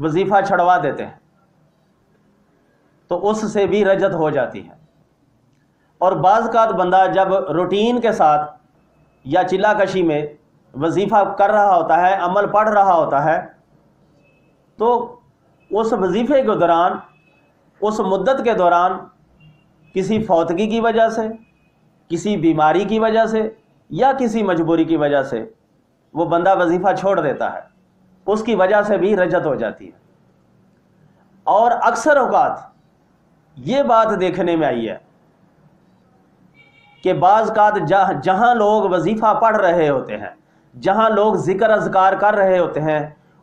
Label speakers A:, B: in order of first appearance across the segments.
A: وظیفہ چھڑوا دیتے ہیں تو اس سے بھی رجت ہو جاتی ہے۔ اور بعض اوقات بندہ جب روٹین کے ساتھ یا چلا کشی میں وظیفہ کر رہا ہوتا ہے، عمل پڑھ رہا ہوتا ہے، تو اس وظیفے کے دوران، اس مدت کے دوران کسی فوتگی کی وجہ سے، کسی بیماری کی وجہ سے یا کسی مجبوری کی وجہ سے وہ بندہ وظیفہ چھوڑ دیتا ہے، اس کی وجہ سے بھی رجت ہو جاتی ہے۔ اور اکثر اوقات یہ بات دیکھنے میں آئی ہے کہ بعض اوقات جہاں لوگ وظیفہ پڑھ رہے ہوتے ہیں، جہاں لوگ ذکر اذکار کر رہے ہوتے ہیں،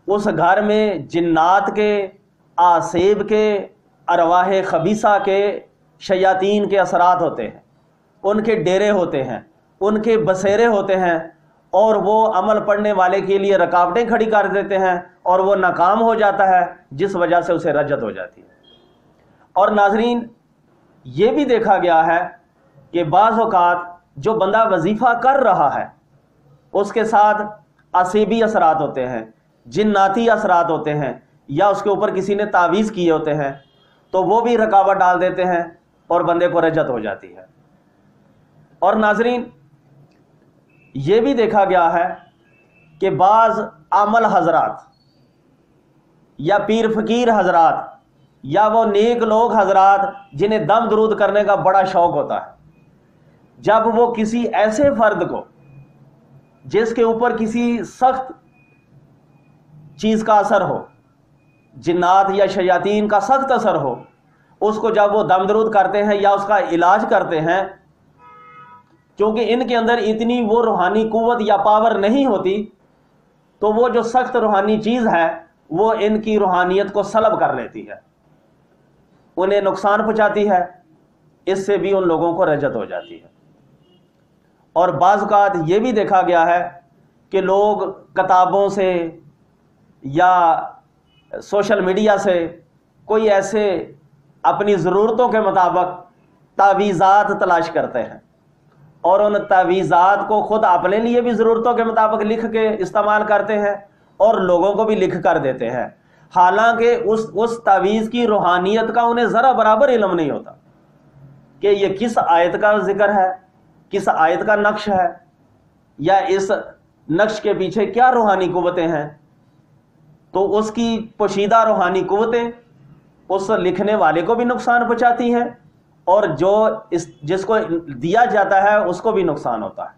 A: اس گھر میں جنات کے، آسیب کے، ارواح خبیثہ کے، شیاطین کے اثرات ہوتے ہیں، ان کے ڈیرے ہوتے ہیں، ان کے بسیرے ہوتے ہیں، اور وہ عمل پڑھنے والے کے لیے رکاوٹیں کھڑی کر دیتے ہیں اور وہ ناکام ہو جاتا ہے، جس وجہ سے اسے رجت ہو جاتی ہے۔ اور ناظرین، یہ بھی دیکھا گیا ہے کہ بعض اوقات جو بندہ وظیفہ کر رہا ہے اس کے ساتھ آسیبی اثرات ہوتے ہیں، جناتی اثرات ہوتے ہیں، یا اس کے اوپر کسی نے تعویذ کیے ہوتے ہیں، تو وہ بھی رکاوٹ ڈال دیتے ہیں اور بندے کو رجت ہو جاتی ہے۔ اور ناظرین، یہ بھی دیکھا گیا ہے کہ بعض عامل حضرات یا پیر فقیر حضرات یا وہ نیک لوگ حضرات جنہیں دم درود کرنے کا بڑا شوق ہوتا ہے، جب وہ کسی ایسے فرد کو جس کے اوپر کسی سخت چیز کا اثر ہو، جنات یا شیاطین کا سخت اثر ہو، اس کو جب وہ دم درود کرتے ہیں یا اس کا علاج کرتے ہیں، کیونکہ ان کے اندر اتنی وہ روحانی قوت یا پاور نہیں ہوتی، تو وہ جو سخت روحانی چیز ہے وہ ان کی روحانیت کو سلب کر لیتی ہے، انہیں نقصان پہنچاتی ہے، اس سے بھی ان لوگوں کو رجت ہو جاتی ہے۔ اور بعض اوقات یہ بھی دیکھا گیا ہے کہ لوگ کتابوں سے یا سوشل میڈیا سے کوئی ایسے اپنی ضرورتوں کے مطابق تعویذات تلاش کرتے ہیں، اور ان تعویذات کو خود اپنے لیے بھی ضرورتوں کے مطابق لکھ کے استعمال کرتے ہیں اور لوگوں کو بھی لکھ کر دیتے ہیں، حالانکہ اس تعویذ کی روحانیت کا انہیں ذرا برابر علم نہیں ہوتا کہ یہ کس آیت کا ذکر ہے، کس آیت کا نقش ہے، یا اس نقش کے پیچھے کیا روحانی قوتیں ہیں۔ تو اس کی پوشیدہ روحانی قوتیں اس لکھنے والے کو بھی نقصان پہنچاتی ہیں، اور جس کو دیا جاتا ہے اس کو بھی نقصان ہوتا ہے،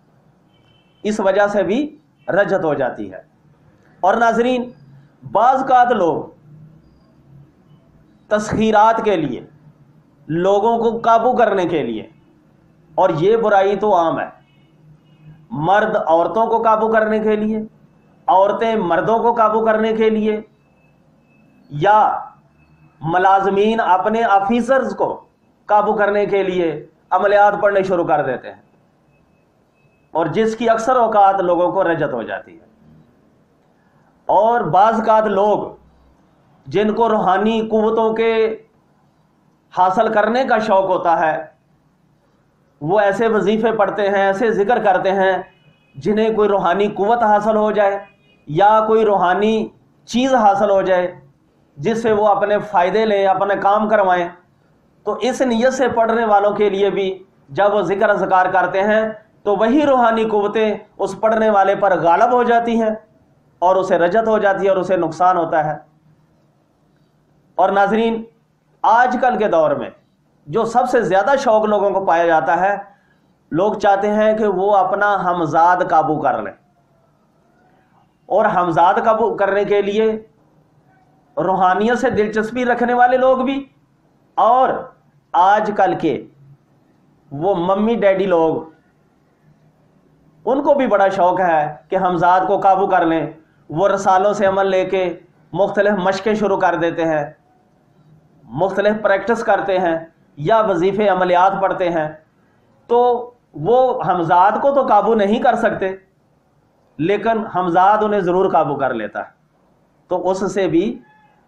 A: اس وجہ سے بھی رجت ہو جاتی ہے۔ اور ناظرین، بعض اوقات لوگ تسخیرات کے لیے، لوگوں کو قابو کرنے کے لیے، اور یہ برائی تو عام ہے، مرد عورتوں کو قابو کرنے کے لیے، عورتیں مردوں کو قابو کرنے کے لیے، یا ملازمین اپنے آفیسرز کو قابو کرنے کے لیے عملیات پڑھنے شروع کر دیتے ہیں، اور جس کی اکثر اوقات لوگوں کو رجت ہو جاتی ہے۔ اور بعض اوقات لوگ جن کو روحانی قوتوں کے حاصل کرنے کا شوق ہوتا ہے، وہ ایسے وظیفے پڑھتے ہیں، ایسے ذکر کرتے ہیں جنہیں کوئی روحانی قوت حاصل ہو جائے یا کوئی روحانی چیز حاصل ہو جائے جس سے وہ اپنے فائدے لیں، اپنے کام کروائیں۔ تو اس نیت سے پڑھنے والوں کے لیے بھی جب وہ ذکر اذکار کرتے ہیں تو وہی روحانی قوتیں اس پڑھنے والے پر غالب ہو جاتی ہیں اور اسے رجت ہو جاتی ہے اور اسے نقصان ہوتا ہے۔ اور ناظرین، آج کل کے دور میں جو سب سے زیادہ شوق لوگوں کو پایا جاتا ہے، لوگ چاہتے ہیں کہ وہ اپنا ہمزاد قابو کر لیں، اور ہمزاد قابو کرنے کے لیے روحانیت سے دلچسپی رکھنے والے لوگ بھی، اور آج کل کے وہ ممی ڈیڈی لوگ، ان کو بھی بڑا شوق ہے کہ ہمزاد کو قابو کر لیں۔ وہ رسالوں سے عمل لے کے مختلف مشقیں شروع کر دیتے ہیں، مختلف پریکٹس کرتے ہیں یا وظیفے عملیات پڑھتے ہیں، تو وہ ہمزاد کو تو قابو نہیں کر سکتے، لیکن ہمزاد انہیں ضرور قابو کر لیتا ہے، تو اس سے بھی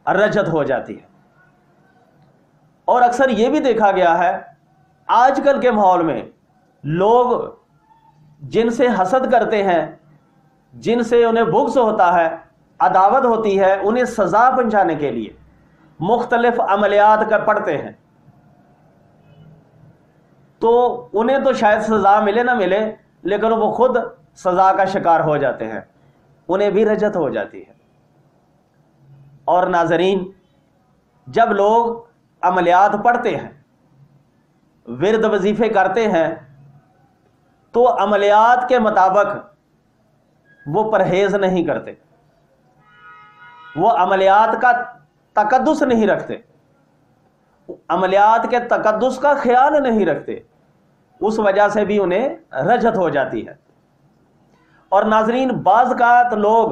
A: رجت ہو جاتی ہے۔ اور اکثر یہ بھی دیکھا گیا ہے آج کل کے ماحول میں، لوگ جن سے حسد کرتے ہیں، جن سے انہیں بغض ہوتا ہے، عداوت ہوتی ہے انہیں سزا پہنچانے کے لیے مختلف عملیات کر پڑتے ہیں، تو انہیں تو شاید سزا ملے نہ ملے، لیکن وہ خود سزا کا شکار ہو جاتے ہیں، انہیں بھی رجت ہو جاتی ہے۔ اور ناظرین، جب لوگ عملیات پڑھتے ہیں، ورد وظیفے کرتے ہیں، تو عملیات کے مطابق وہ پرہیز نہیں کرتے، وہ عملیات کا تقدس نہیں رکھتے، عملیات کے تقدس کا خیال نہیں رکھتے، اس وجہ سے بھی انہیں رجت ہو جاتی ہے۔ اور ناظرین، بعض اوقات لوگ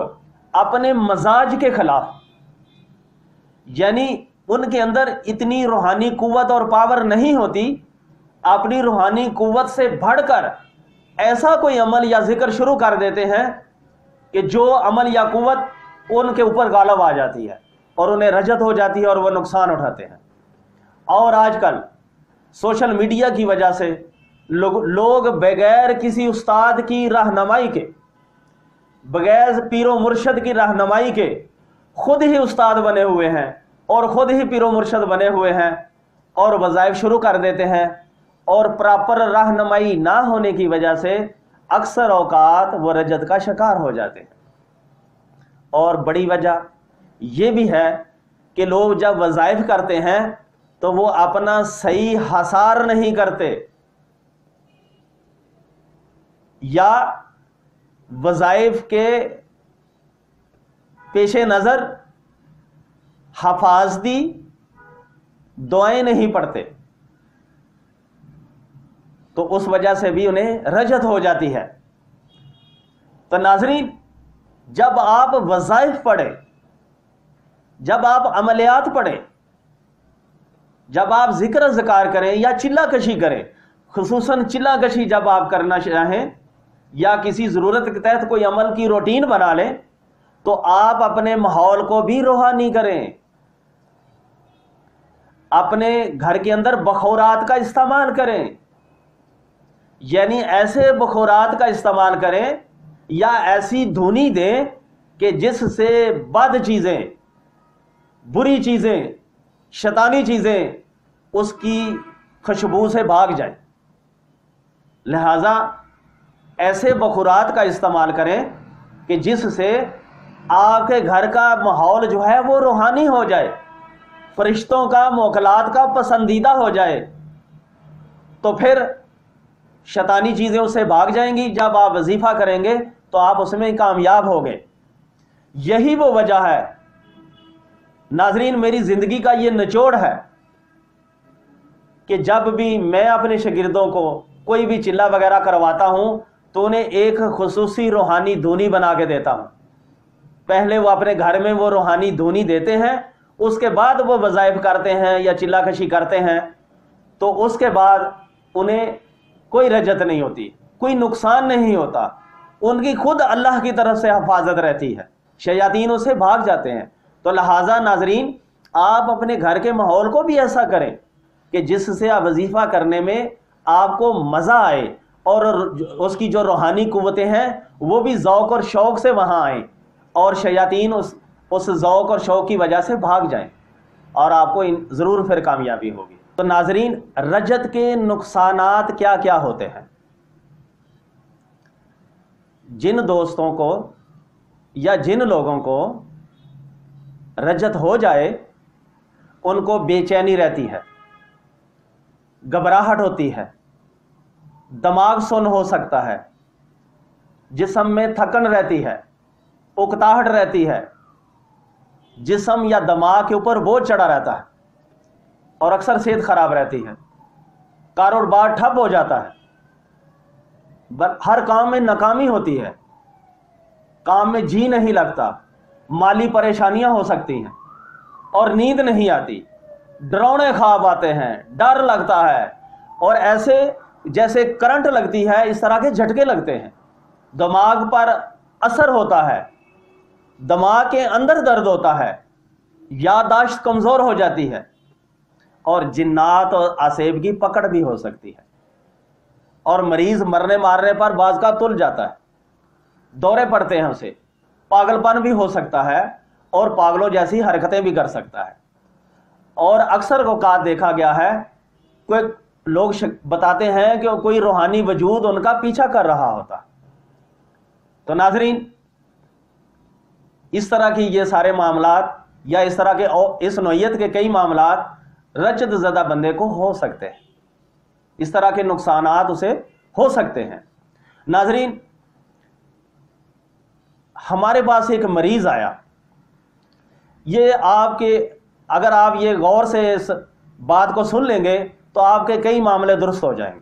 A: اپنے مزاج کے خلاف، یعنی ان کے اندر اتنی روحانی قوت اور پاور نہیں ہوتی، اپنی روحانی قوت سے بڑھ کر ایسا کوئی عمل یا ذکر شروع کر دیتے ہیں کہ جو عمل یا قوت ان کے اوپر غالب آ جاتی ہے اور انہیں رجت ہو جاتی ہے اور وہ نقصان اٹھاتے ہیں۔ اور آج کل سوشل میڈیا کی وجہ سے لوگ بغیر کسی استاد کی رہنمائی کے، بغیر پیر و مرشد کی رہنمائی کے خود ہی استاد بنے ہوئے ہیں اور خود ہی پیر و مرشد بنے ہوئے ہیں اور وظائف شروع کر دیتے ہیں، اور پراپر رہنمائی نہ ہونے کی وجہ سے اکثر اوقات وہ رجت کا شکار ہو جاتے ہیں۔ اور بڑی وجہ یہ بھی ہے کہ لوگ جب وظائف کرتے ہیں تو وہ اپنا صحیح حصار نہیں کرتے، یا وظائف کے پیش نظر حفاظتی دعائیں نہیں پڑھتے، تو اس وجہ سے بھی انہیں رجت ہو جاتی ہے۔ تو ناظرین، جب آپ وظائف پڑھیں، جب آپ عملیات پڑھیں، جب آپ ذکر اذکار کریں یا چلہ کشی کریں، خصوصاً چلہ کشی جب آپ کرنا چاہیں یا کسی ضرورت کے تحت کوئی عمل کی روٹین بنا لیں، تو آپ اپنے ماحول کو بھی روحانی کریں، اپنے گھر کے اندر بخورات کا استعمال کریں، یعنی ایسے بخورات کا استعمال کریں یا ایسی دھونی دیں کہ جس سے بد چیزیں، بری چیزیں، شیطانی چیزیں اس کی خوشبو سے بھاگ جائیں۔ لہذا ایسے بخورات کا استعمال کریں کہ جس سے آپ کے گھر کا ماحول جو ہے وہ روحانی ہو جائے، فرشتوں کا، موکلات کا پسندیدہ ہو جائے، تو پھر شیطانی چیزیں اس سے بھاگ جائیں گی۔ جب آپ وظیفہ کریں گے تو آپ اس میں کامیاب ہو گئے۔ یہی وہ وجہ ہے ناظرین، میری زندگی کا یہ نچوڑ ہے کہ جب بھی میں اپنے شاگردوں کو کوئی بھی چلہ وغیرہ کرواتا ہوں تو انہیں ایک خصوصی روحانی دھونی بنا کے دیتا ہوں۔ پہلے وہ اپنے گھر میں وہ روحانی دھونی دیتے ہیں، اس کے بعد وہ وظائف کرتے ہیں یا چلہ کشی کرتے ہیں، تو اس کے بعد انہیں کوئی رجت نہیں ہوتی، کوئی نقصان نہیں ہوتا، ان کی خود اللہ کی طرف سے حفاظت رہتی ہے، شیاطین اسے بھاگ جاتے ہیں۔ تو لہٰذا ناظرین، آپ اپنے گھر کے ماحول کو بھی ایسا کریں کہ جس سے آپ وظیفہ کرنے میں آپ کو مزہ آئے اور اس کی جو روحانی قوتیں ہیں وہ بھی ذوق اور شوق سے وہاں آئیں، اور شیاطین اس ذوق اور شوق کی وجہ سے بھاگ جائیں، اور آپ کو ضرور پھر کامیابی ہوگی۔ تو ناظرین، رجت کے نقصانات کیا کیا ہوتے ہیں؟ جن دوستوں کو یا جن لوگوں کو رجت ہو جائے ان کو بے چینی رہتی ہے، گھبراہٹ ہوتی ہے، دماغ سن ہو سکتا ہے، جسم میں تھکن رہتی ہے، اکتاہٹ رہتی ہے، جسم یا دماغ کے اوپر بوجھ چڑھا رہتا ہے، اور اکثر صحت خراب رہتی ہے، کاروبار ٹھپ ہو جاتا ہے، ہر کام میں ناکامی ہوتی ہے، کام میں جی نہیں لگتا، مالی پریشانیاں ہو سکتی ہیں، اور نیند نہیں آتی، ڈراؤنے خواب آتے ہیں، ڈر لگتا ہے، اور ایسے جیسے کرنٹ لگتی ہے اس طرح کے جھٹکے لگتے ہیں، دماغ پر اثر ہوتا ہے، دماغ کے اندر درد ہوتا ہے، یادداشت کمزور ہو جاتی ہے، اور جنات اور عصیب کی پکڑ بھی ہو سکتی ہے، اور مریض مرنے مارنے پر بعض کا تل جاتا ہے، دورے پڑتے ہیں اسے، پاگل پن بھی ہو سکتا ہے اور پاگلوں جیسی حرکتیں بھی کر سکتا ہے. اور اکثر اوقات دیکھا گیا ہے کوئی لوگ بتاتے ہیں کہ کوئی روحانی وجود ان کا پیچھا کر رہا ہوتا. تو ناظرین اس طرح کی یہ سارے معاملات یا اس طرح کے اس نوعیت کے کئی معاملات رجت زدہ بندے کو ہو سکتے ہیں. اس طرح کے نقصانات اسے ہو سکتے ہیں. ناظرین ہمارے پاس ایک مریض آیا. یہ آپ کے اگر آپ یہ غور سے اس بات کو سن لیں گے تو آپ کے کئی معاملے درست ہو جائیں گے.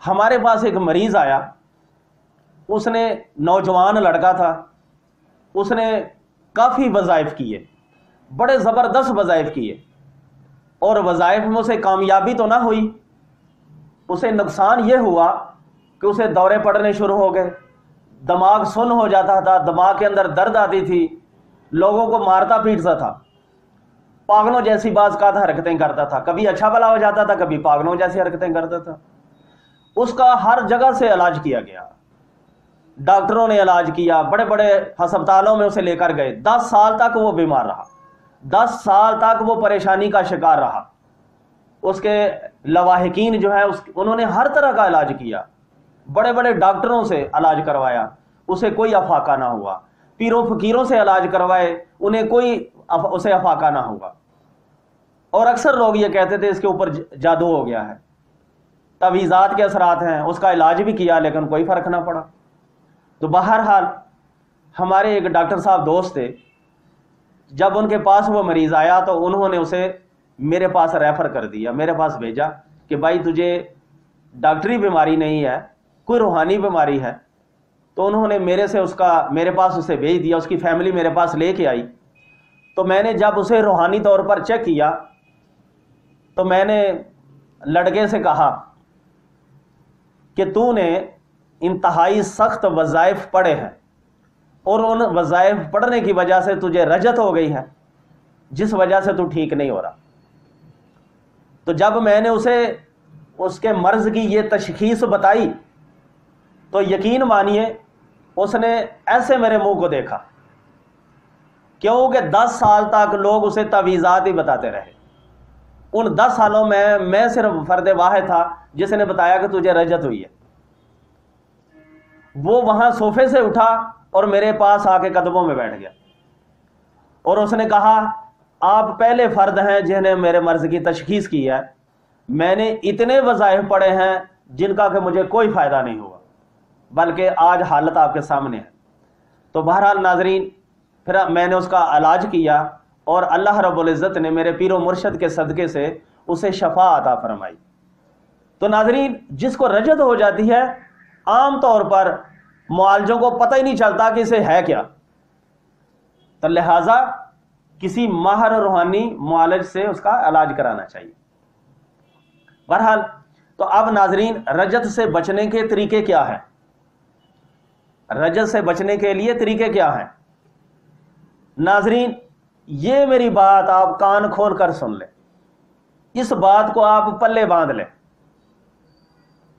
A: ہمارے پاس ایک مریض آیا. اس نے نوجوان لڑکا تھا. اس نے کافی وظائف کیے, بڑے زبردست وظائف کیے, اور وظائف میں اسے کامیابی تو نہ ہوئی. اسے نقصان یہ ہوا کہ اسے دورے پڑنے شروع ہو گئے, دماغ سن ہو جاتا تھا, دماغ کے اندر درد آتی تھی, لوگوں کو مارتا پیٹتا تھا, پاگلوں جیسی بعض کا حرکتیں کرتا تھا, کبھی اچھا بھلا ہو جاتا تھا, کبھی پاگلوں جیسی حرکتیں کرتا تھا. اس کا ہر جگہ سے علاج کیا گیا, ڈاکٹروں نے علاج کیا, بڑے بڑے ہسپتالوں میں اسے لے کر گئے. 10 سال تک وہ بیمار رہا, 10 سال تک وہ پریشانی کا شکار رہا. اس کے لواحقین جو ہے انہوں نے ہر طرح کا علاج کیا, بڑے بڑے ڈاکٹروں سے علاج کروایا, اسے کوئی افاقہ نہ ہوا. پیروں فقیروں سے علاج کروائے, انہیں کوئی اسے افاقہ نہ ہوگا. اور اکثر لوگ یہ کہتے تھے اس کے اوپر جادو ہو گیا ہے, تعویذات کے اثرات ہیں. اس کا علاج بھی کیا لیکن کوئی فرق نہ پڑا. تو بہرحال ہمارے ایک ڈاکٹر صاحب دوست تھے, جب ان کے پاس وہ مریض آیا تو انہوں نے اسے میرے پاس ریفر کر دیا, میرے پاس بھیجا کہ بھائی تجھے ڈاکٹری بیماری نہیں ہے, کوئی روحانی بیماری ہے. تو انہوں نے میرے پاس اسے بھیج دیا. اس کی فیملی میرے پاس لے کے آئی. تو میں نے جب اسے روحانی طور پر چیک کیا تو میں نے لڑکے سے کہا کہ تو نے انتہائی سخت وظائف پڑھے ہیں اور ان وظائف پڑھنے کی وجہ سے تجھے رجت ہو گئی ہے, جس وجہ سے تو ٹھیک نہیں ہو رہا. تو جب میں نے اسے اس کے مرض کی یہ تشخیص بتائی تو یقین مانیے اس نے ایسے میرے منہ کو دیکھا, کیونکہ 10 سال تک لوگ اسے تعویذات ہی بتاتے رہے. ان 10 سالوں میں صرف فرد واحد تھا جس نے بتایا کہ تجھے رجت ہوئی ہے. وہ وہاں صوفے سے اٹھا اور میرے پاس آ کے قدموں میں بیٹھ گیا اور اس نے کہا آپ پہلے فرد ہیں جنہیں میرے مرض کی تشخیص کی ہے. میں نے اتنے وظائف پڑھے ہیں جن کا کہ مجھے کوئی فائدہ نہیں ہوا, بلکہ آج حالت آپ کے سامنے ہے. تو بہرحال ناظرین پھر میں نے اس کا علاج کیا اور اللہ رب العزت نے میرے پیر و مرشد کے صدقے سے اسے شفا عطا فرمائی. تو ناظرین جس کو رجت ہو جاتی ہے عام طور پر معالجوں کو پتہ ہی نہیں چلتا کہ اسے ہے کیا, تو لہٰذا کسی ماہر روحانی معالج سے اس کا علاج کرانا چاہیے. بہرحال تو اب ناظرین رجت سے بچنے کے طریقے کیا ہیں, رجت سے بچنے کے لیے طریقے کیا ہیں؟ ناظرین یہ میری بات آپ کان کھول کر سن لیں, اس بات کو آپ پلے باندھ لیں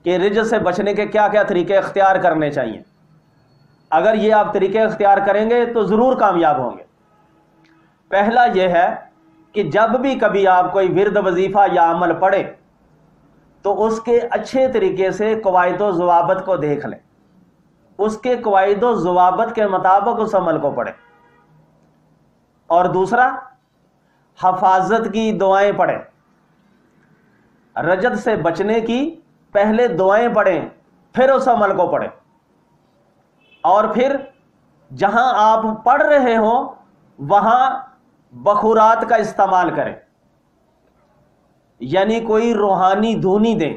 A: کہ رجت سے بچنے کے کیا کیا طریقے اختیار کرنے چاہیے. اگر یہ آپ طریقے اختیار کریں گے تو ضرور کامیاب ہوں گے. پہلا یہ ہے کہ جب بھی کبھی آپ کوئی ورد وظیفہ یا عمل پڑھیں تو اس کے اچھے طریقے سے قواعد و ضوابط کو دیکھ لیں, اس کے قواعد و ضوابط کے مطابق اس عمل کو پڑھیں. اور دوسرا حفاظت کی دعائیں پڑھیں. رجت سے بچنے کی پہلے دعائیں پڑھیں پھر اس عمل کو پڑھیں, اور پھر جہاں آپ پڑھ رہے ہوں وہاں بخورات کا استعمال کریں, یعنی کوئی روحانی دھونی دیں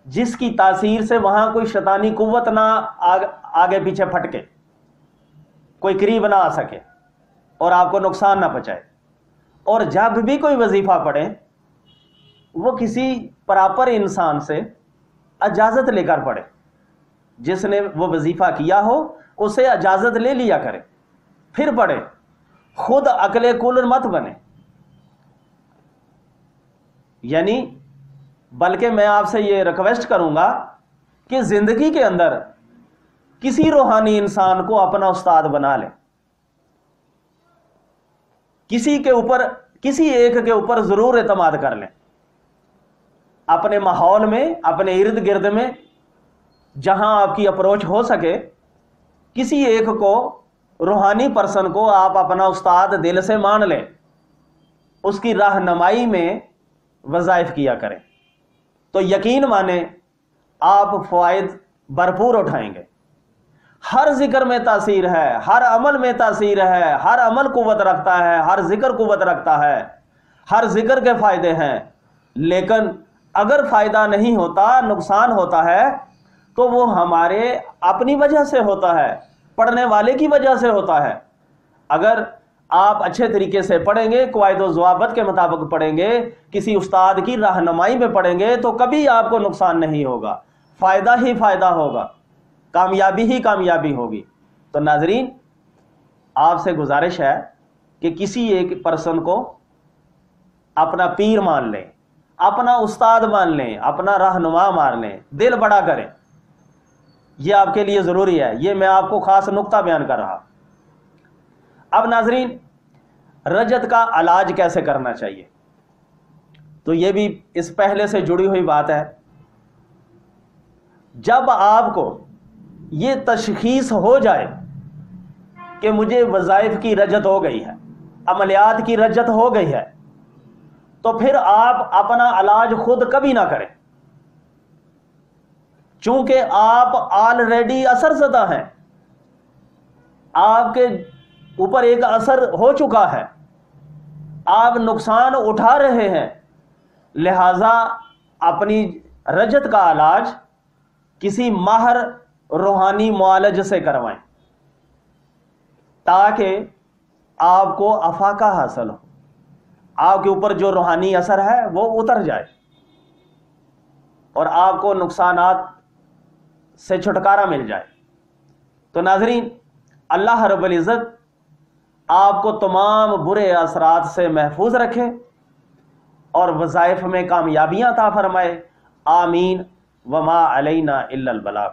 A: جس کی تاثیر سے وہاں کوئی شیطانی قوت نہ آگے پیچھے پھٹکے, کوئی قریب نہ آ سکے اور آپ کو نقصان نہ پہنچائے. اور جب بھی کوئی وظیفہ پڑھیں وہ کسی پراپر انسان سے اجازت لے کر پڑھے, جس نے وہ وظیفہ کیا ہو اسے اجازت لے لیا کرے پھر پڑھے, خود عقل کل مت بنے. یعنی بلکہ میں آپ سے یہ ریکویسٹ کروں گا کہ زندگی کے اندر کسی روحانی انسان کو اپنا استاد بنا لیں، کسی ایک کے اوپر ضرور اعتماد کر لیں، اپنے ماحول میں، اپنے ارد گرد میں جہاں آپ کی اپروچ ہو سکے، کسی ایک کو، روحانی پرسن کو آپ اپنا استاد دل سے مان لیں، اس کی رہنمائی میں وظائف کیا کریں، تو یقین مانیں آپ فوائد بھرپور اٹھائیں گے۔ ہر ذکر میں تاثیر ہے، ہر عمل میں تاثیر ہے، ہر عمل قوت رکھتا ہے، ہر ذکر قوت رکھتا ہے، ہر ذکر کے فائدے ہیں، لیکن اگر فائدہ نہیں ہوتا، نقصان ہوتا ہے، تو وہ ہمارے اپنی وجہ سے ہوتا ہے، پڑھنے والے کی وجہ سے ہوتا ہے۔ اگر آپ اچھے طریقے سے پڑھیں گے، قواعد و ضوابط کے مطابق پڑھیں گے، کسی استاد کی رہنمائی میں پڑھیں گے، تو کبھی آپ کو نقصان نہیں ہوگا، فائدہ ہی فائدہ ہوگا، کامیابی ہی کامیابی ہوگی۔ تو ناظرین، آپ سے گزارش ہے کہ کسی ایک پرسن کو اپنا پیر مان لیں، اپنا استاد مان لیں، اپنا رہنما مان لیں، دل بڑا کریں، یہ آپ کے لیے ضروری ہے۔ یہ میں آپ کو خاص نقطہ بیان کر رہا۔ اب ناظرین، رجت کا علاج کیسے کرنا چاہیے، تو یہ بھی اس پہلے سے جڑی ہوئی بات ہے۔ جب آپ کو یہ تشخیص ہو جائے کہ مجھے وظائف کی رجت ہو گئی ہے، عملیات کی رجت ہو گئی ہے، تو پھر آپ اپنا علاج خود کبھی نہ کریں، چونکہ آپ آلریڈی اثر زدہ ہیں، آپ کے اوپر ایک اثر ہو چکا ہے، آپ نقصان اٹھا رہے ہیں، لہذا اپنی رجت کا علاج کسی ماہر روحانی معالج سے کروائیں، تاکہ آپ کو افاقہ حاصل ہو، آپ کے اوپر جو روحانی اثر ہے وہ اتر جائے اور آپ کو نقصانات سے چھٹکارا مل جائے۔ تو ناظرین، اللہ رب العزت آپ کو تمام برے اثرات سے محفوظ رکھے اور وظائف میں کامیابیاں عطا فرمائے۔ آمین۔ وما علینا الا البلاغ۔